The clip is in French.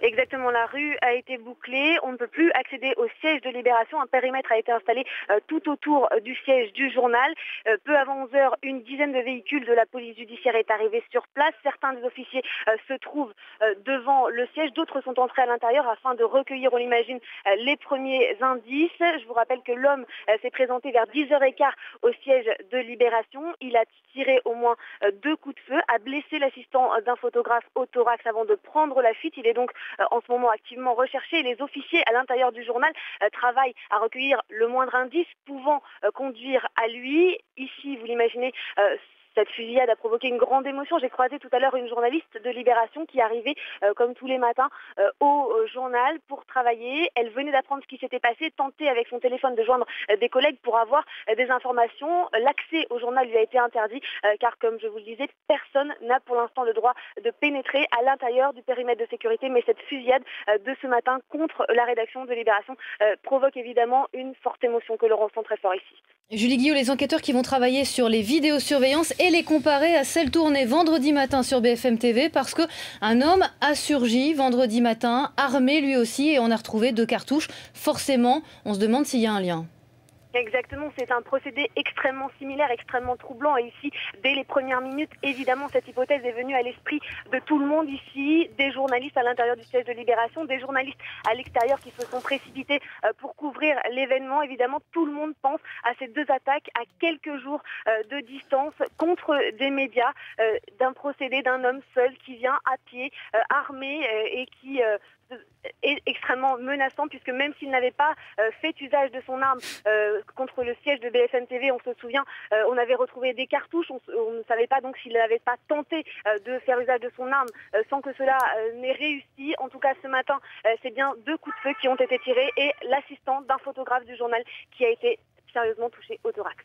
Exactement, la rue a été bouclée, on ne peut plus accéder au siège de Libération, un périmètre a été installé tout autour du siège du journal. Peu avant 11 heures, une dizaine de véhicules de la police judiciaire est arrivée sur place. Certains des officiers se trouvent devant le siège, d'autres sont entrés à l'intérieur afin de recueillir, on l'imagine, les premiers indices. Je vous rappelle que l'homme s'est présenté vers 10h15 au siège de Libération. Il a tiré au moins 2 coups de feu, a blessé l'assistant d'un photographe au thorax avant de prendre la fuite. Il est donc en ce moment activement recherché. Les officiers à l'intérieur du journal travaillent à recueillir le moindre indice pouvant conduire à lui. Ici, vous l'imaginez, cette fusillade a provoqué une grande émotion. J'ai croisé tout à l'heure une journaliste de Libération qui arrivait, comme tous les matins, au journal pour travailler. Elle venait d'apprendre ce qui s'était passé, tentait avec son téléphone de joindre des collègues pour avoir des informations. L'accès au journal lui a été interdit car, comme je vous le disais, personne n'a pour l'instant le droit de pénétrer à l'intérieur du périmètre de sécurité. Mais cette fusillade de ce matin contre la rédaction de Libération provoque évidemment une forte émotion que l'on ressent très fort ici. Julie Guillot, les enquêteurs qui vont travailler sur les vidéosurveillances et les comparer à celles tournées vendredi matin sur BFM TV parce qu'un homme a surgi vendredi matin, armé lui aussi, et on a retrouvé 2 cartouches. Forcément, on se demande s'il y a un lien. Exactement, c'est un procédé extrêmement similaire, extrêmement troublant. Et ici, dès les premières minutes, évidemment, cette hypothèse est venue à l'esprit de tout le monde ici, des journalistes à l'intérieur du siège de Libération, des journalistes à l'extérieur qui se sont précipités pour couvrir l'événement. Évidemment, tout le monde pense à ces 2 attaques à quelques jours de distance contre des médias, d'un procédé d'un homme seul qui vient à pied, armé et qui est extrêmement menaçant puisque même s'il n'avait pas fait usage de son arme contre le siège de BFM TV, on se souvient, on avait retrouvé des cartouches, on ne savait pas donc s'il n'avait pas tenté de faire usage de son arme sans que cela n'ait réussi. En tout cas, ce matin, c'est bien 2 coups de feu qui ont été tirés et l'assistant d'un photographe du journal qui a été sérieusement touché au thorax.